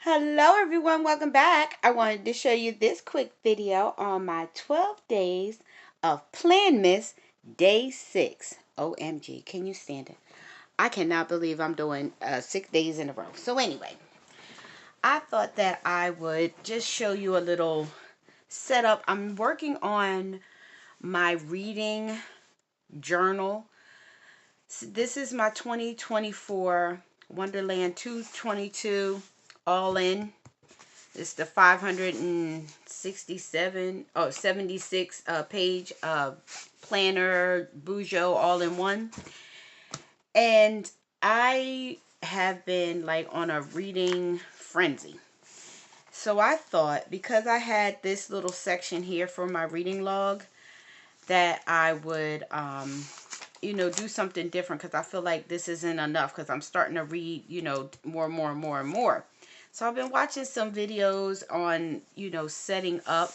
Hello everyone, welcome back. I wanted to show you this quick video on my 12 days of PlanMas day 6. OMG, can you stand it? I cannot believe I'm doing 6 days in a row. So anyway, I thought that I would just show you a little setup. I'm working on my reading journal. So this is my 2024 Wonderland 222 all in. It's the 76 page planner Bujo all in one. And I have been like on a reading frenzy. So I thought, because I had this little section here for my reading log, that I would do something different, because I feel like this isn't enough, because I'm starting to read, more and more and more and more. So I've been watching some videos on, setting up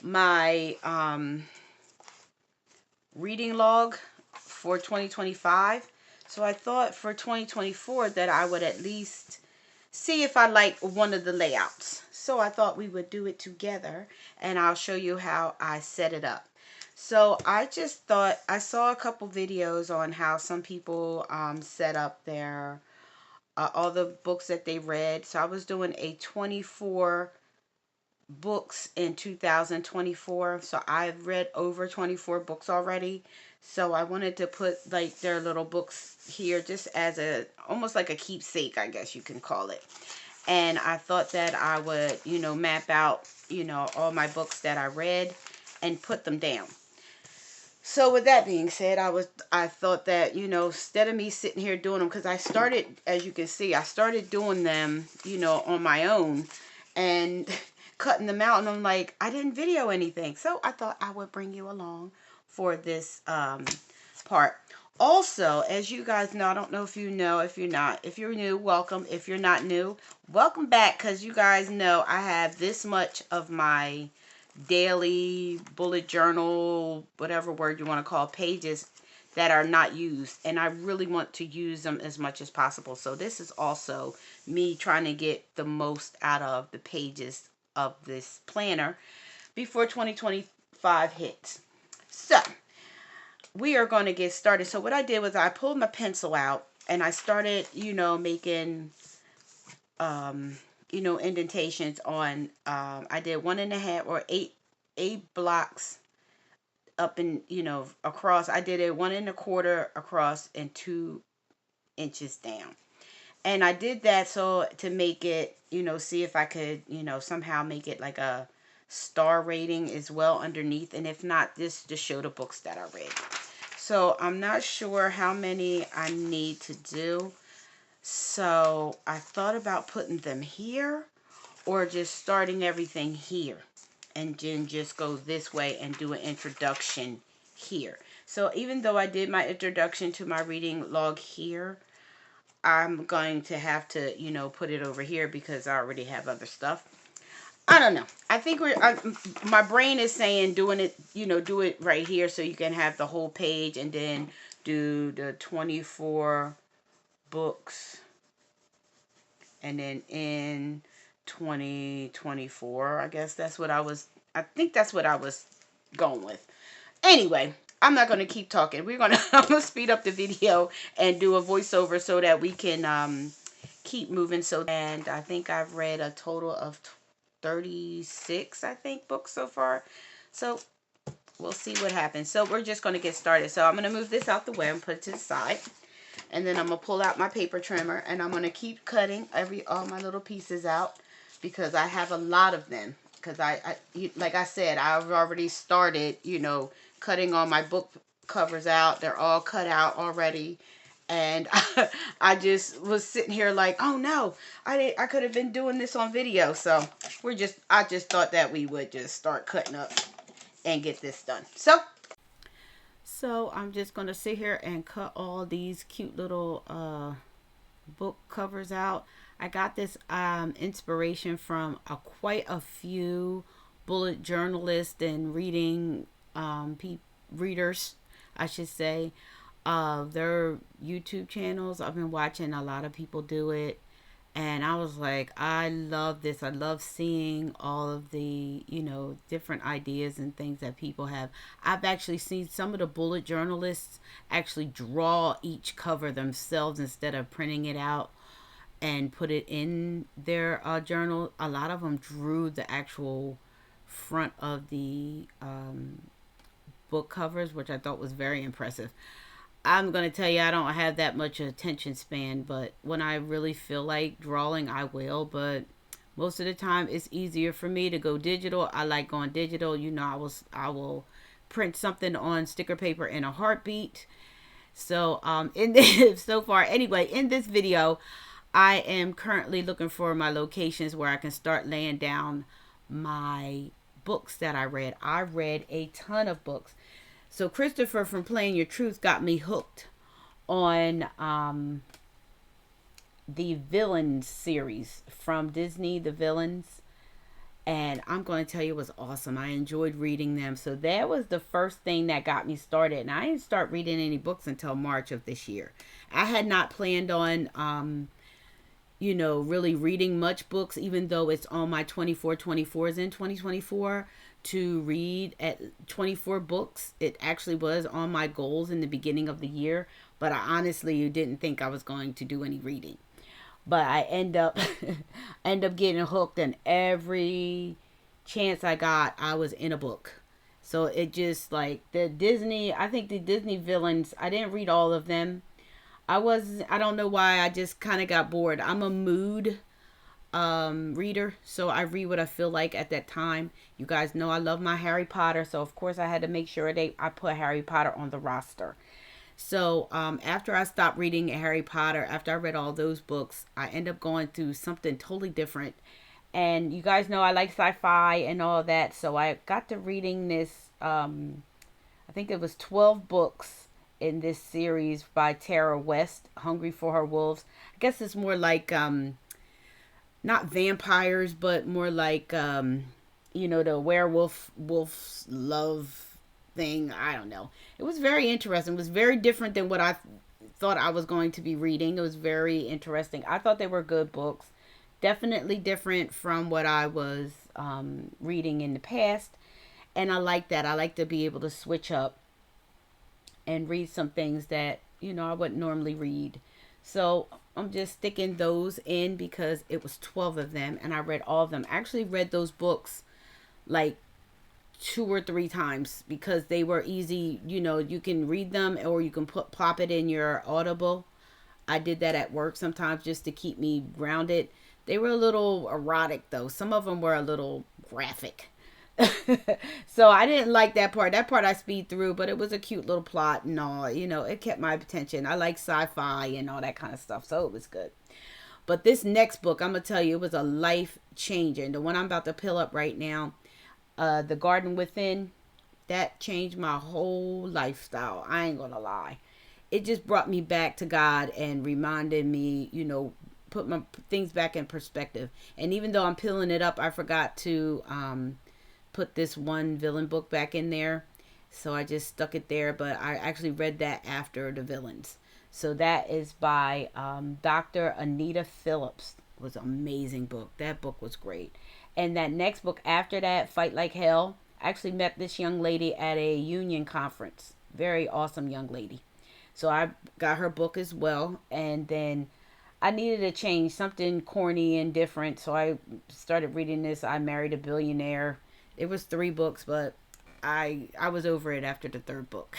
my reading log for 2025. So I thought for 2024 that I would at least see if I like one of the layouts. So I thought we would do it together, and I'll show you how I set it up. So I just thought, I saw a couple videos on how some people set up their all the books that they read. So I was doing a 24 books in 2024. So I've read over 24 books already. So I wanted to put like their little books here just as a, almost like a keepsake, I guess you can call it. And I thought that I would, map out, all my books that I read and put them down. So with that being said, I thought that, instead of me sitting here doing them, because I started, as you can see, I started doing them, on my own and cutting them out, and I'm like, I didn't video anything. So I thought I would bring you along for this part. Also, as you guys know, I don't know if you know, if you're not, if you're new, welcome. If you're not new, welcome back, because you guys know I have this much of my daily bullet journal, whatever word you want to call, pages that are not used, and I really want to use them as much as possible. So this is also me trying to get the most out of the pages of this planner before 2025 hits. So we are going to get started. So what I did was I pulled my pencil out and I started, making indentations on, I did 1.5 or eight blocks up and, across. I did it 1.25 across and 2 inches down. And I did that so to make it, see if I could, somehow make it like a star rating as well underneath. And if not, this to show the books that I read. So I'm not sure how many I need to do. So I thought about putting them here or just starting everything here and then just go this way and do an introduction here. So even though I did my introduction to my reading log here, I'm going to have to, put it over here because I already have other stuff. I don't know. I think my brain is saying doing it, do it right here so you can have the whole page and then do the 24 books and then in 2024, I guess I think that's what I was going with. Anyway, I'm not going to keep talking. I'm going to speed up the video and do a voiceover so that we can keep moving. And I think I've read a total of 36, I think, books so far. So we'll see what happens. So we're just going to get started. So I'm going to move this out the way and put it to the side. And then I'm going to pull out my paper trimmer and I'm going to keep cutting all my little pieces out because I have a lot of them. Because like I said, I've already started, cutting all my book covers out. They're all cut out already. And I just was sitting here like, oh no, I could have been doing this on video. So I just thought that we would just start cutting up and get this done. So I'm just going to sit here and cut all these cute little book covers out. I got this inspiration from quite a few bullet journalists and reading readers, I should say. Their YouTube channels. I've been watching a lot of people do it. And I was like, I love this. I love seeing all of the, different ideas and things that people have. I've actually seen some of the bullet journalists actually draw each cover themselves instead of printing it out and put it in their journal. A lot of them drew the actual front of the book covers, which I thought was very impressive. I'm going to tell you, I don't have that much attention span, but when I really feel like drawing, I will. But most of the time, it's easier for me to go digital. I like going digital. I will print something on sticker paper in a heartbeat. So, in this, so far, anyway, in this video, I am currently looking for my locations where I can start laying down my books that I read. I read a ton of books. So Christopher from Playing Your Truth got me hooked on the Villains series from Disney, The Villains. And I'm going to tell you, it was awesome. I enjoyed reading them. So that was the first thing that got me started. And I didn't start reading any books until March of this year. I had not planned on, really reading much books, even though it's on my 24/24s in 2024 to read at 24 books. It actually was on my goals in the beginning of the year, but I honestly didn't think I was going to do any reading. But I end up getting hooked, and every chance I got, I was in a book. So it just like I think the Disney Villains, I didn't read all of them. I don't know why, I just kind of got bored. I'm a mood reader, so I read what I feel like at that time. You guys know I love my Harry Potter, so of course I had to make sure I put Harry Potter on the roster. So after I stopped reading Harry Potter, after I read all those books, I end up going through something totally different. And you guys know I like sci-fi and all that, so I got to reading this. I think it was 12 books in this series by Tara West, Hungry for Her Wolves. I guess it's more like not vampires, but more like the wolf's love thing. I don't know. It was very interesting. It was very different than what I thought I was going to be reading. It was very interesting. I thought they were good books. Definitely different from what I was reading in the past. And I like that. I like to be able to switch up and read some things that, I wouldn't normally read. So I'm just sticking those in because it was 12 of them and I read all of them. I actually read those books like 2 or 3 times because they were easy. You can read them or you can plop it in your Audible. I did that at work sometimes just to keep me grounded. They were a little erotic though. Some of them were a little graphic. So I didn't like that part. That part I speed through, but it was a cute little plot and all. It kept my attention. I like sci-fi and all that kind of stuff, so it was good. But this next book, I'm gonna tell you, it was a life changer. The one I'm about to pull up right now, The Garden Within, that changed my whole lifestyle. I ain't gonna lie. It just brought me back to God and reminded me, put my things back in perspective. And even though I'm peeling it up, I forgot to put this one villain book back in there, so I just stuck it there. But I actually read that after The Villains. So that is by Dr. Anita Phillips. It was an amazing book. That book was great. And that next book after that, Fight Like Hell, I actually met this young lady at a union conference. Very awesome young lady. So I got her book as well. And then I needed a change, something corny and different, so I started reading this, I Married a Billionaire. It was 3 books, but I was over it after the 3rd book.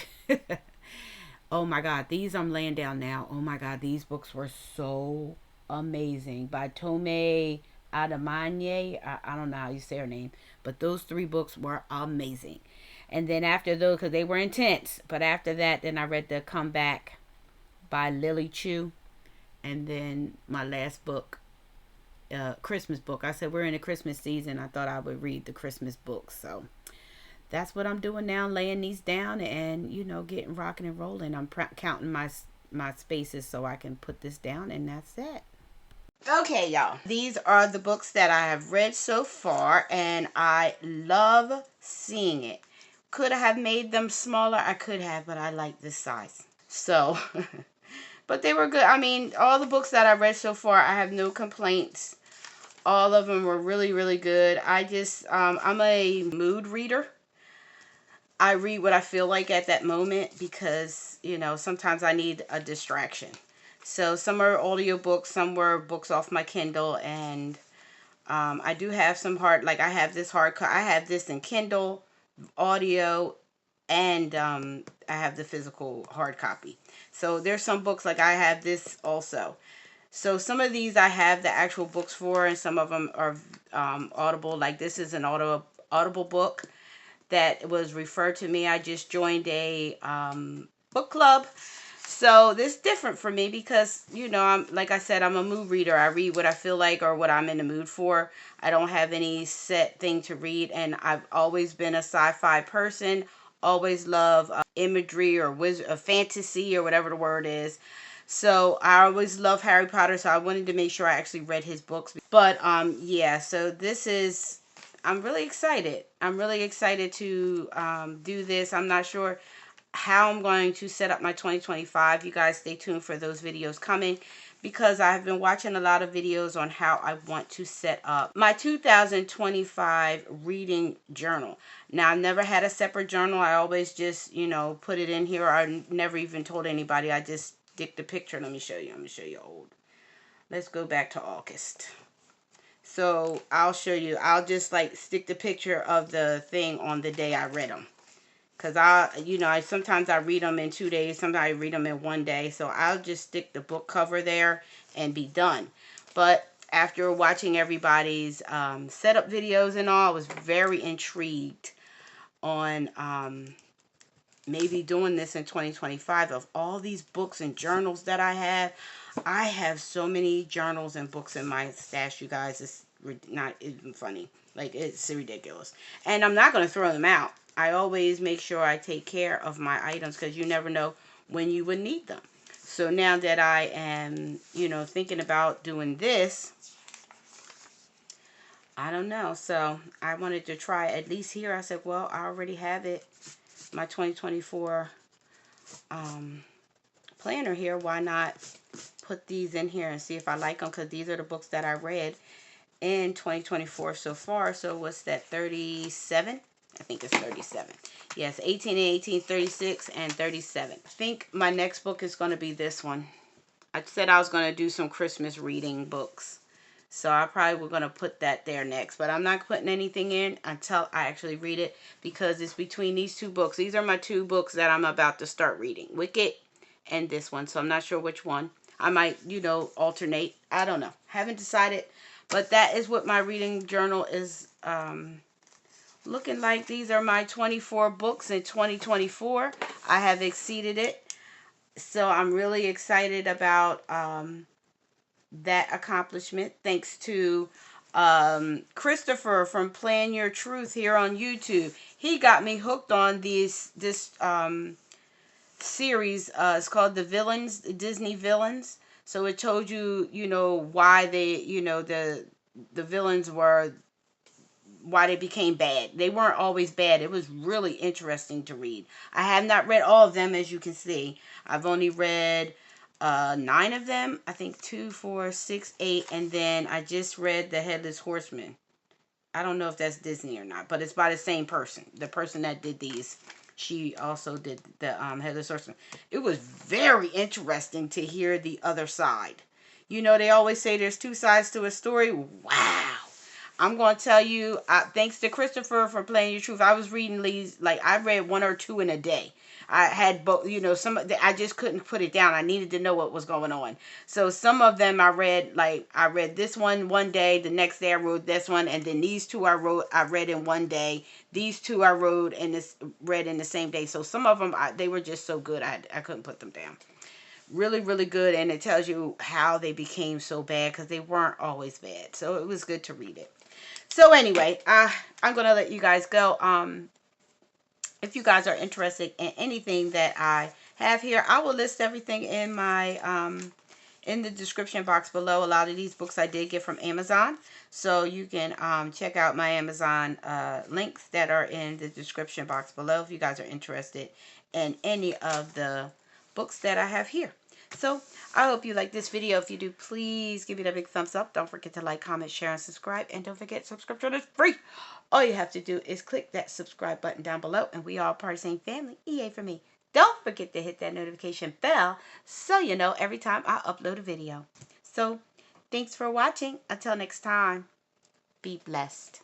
Oh my God, these I'm laying down now. Oh my God, these books were so amazing. By Tome Adamanye. I don't know how you say her name, but those 3 books were amazing. And then after those, because they were intense, but after that, then I read The Comeback by Lily Chu. And then my last book, Christmas book. I said we're in the Christmas season. I thought I would read the Christmas books. So that's what I'm doing now, laying these down and, getting rocking and rolling. I'm counting my spaces so I can put this down, and that's it. Okay, y'all. These are the books that I have read so far, and I love seeing it. Could I have made them smaller? I could have, but I like this size. So... But they were good. I mean, all the books that I read so far, I have no complaints. All of them were really, really good. I just, I'm a mood reader. I read what I feel like at that moment because, you know, sometimes I need a distraction. So some are audiobooks, some were books off my Kindle, and I do have some like I have this I have this in Kindle, audio, and I have the physical hard copy. So there's some books like I have this also. So some of these I have the actual books for, and some of them are Audible. Like this is an Audible book that was referred to me. I just joined a book club. So this is different for me because, you know, I'm like I said, I'm a mood reader. I read what I feel like or what I'm in the mood for. I don't have any set thing to read, and I've always been a sci-fi person. Always love imagery or fantasy or whatever the word is. So I always love Harry Potter, so I wanted to make sure I actually read his books. But yeah, so this is, I'm really excited. I'm really excited to do this. I'm not sure how I'm going to set up my 2025. You guys stay tuned for those videos coming, because I've been watching a lot of videos on how I want to set up my 2025 reading journal. Now, I've never had a separate journal. I always just, you know, put it in here. I never even told anybody. I just stick the picture. Let me show you. I'm going to show you old. Let's go back to August. So I'll show you. I'll just like stick the picture of the thing on the day I read them. Because you know, sometimes I read them in 2 days. Sometimes I read them in 1 day. So I'll just stick the book cover there and be done. But after watching everybody's setup videos and all, I was very intrigued on maybe doing this in 2025. Of all these books and journals that I have so many journals and books in my stash, you guys. It's not even funny. Like, it's ridiculous. And I'm not going to throw them out. I always make sure I take care of my items, because you never know when you would need them. So now that I am, you know, thinking about doing this, I don't know. So I wanted to try at least here. I said, well, I already have it. My 2024 planner here. Why not put these in here and see if I like them? Because these are the books that I read in 2024 so far. So what's that, 37? I think it's 37. Yes, 18 and 18, 36 and 37. I think my next book is going to be this one. I said I was going to do some Christmas reading books. So I probably was going to put that there next. But I'm not putting anything in until I actually read it, because it's between these two books. These are my two books that I'm about to start reading. Wicked and this one. So I'm not sure which one. I might, you know, alternate. I don't know. Haven't decided. But that is what my reading journal is looking like. These are my 24 books in 2024. I have exceeded it. So I'm really excited about that accomplishment. Thanks to Christopher from Plan Your Truth here on YouTube. He got me hooked on this series. It's called The Villains, Disney Villains. So it told you, you know, why they, you know, the villains were, why they became bad. They weren't always bad. It was really interesting to read. I have not read all of them, as you can see. I've only read 9 of them. I think 2, 4, 6, 8, and then I just read The Headless Horseman. I don't know if that's Disney or not, but it's by the same person. The person that did these, she also did the Headless Horseman. It was very interesting to hear the other side. You know, they always say there's 2 sides to a story. Wow. I'm going to tell you, thanks to Christopher for Plan Your Truth, I was reading these, like, I read 1 or 2 in a day. I had both, you know, I just couldn't put it down. I needed to know what was going on. So some of them I read, like, I read this one day, the next day I wrote this one, and then these 2 I read in 1 day. These 2 I read in the same day. So some of them, they were just so good, I couldn't put them down. Really, really good, and it tells you how they became so bad, because they weren't always bad. So it was good to read it. So anyway, I'm going to let you guys go. If you guys are interested in anything that I have here, I will list everything in my in the description box below. A lot of these books I did get from Amazon, so you can check out my Amazon links that are in the description box below if you guys are interested in any of the books that I have here. So I hope you like this video. If you do, please give it a big thumbs up. Don't forget to like, comment, share, and subscribe. And don't forget, subscription is free. All you have to do is click that subscribe button down below, and we all part of the same family. EA for me. Don't forget to hit that notification bell so you know every time I upload a video. So thanks for watching. Until next time, be blessed.